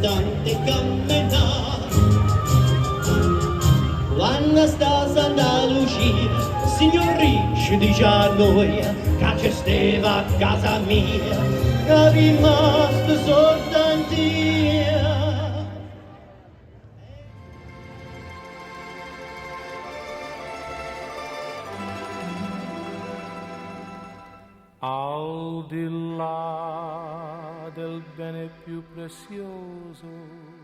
Tante camminare quando stas Andalusia, signori, ci dice a noi che ci steva a casa mia, che rimasto soltanto io. Al di là del bene più prezioso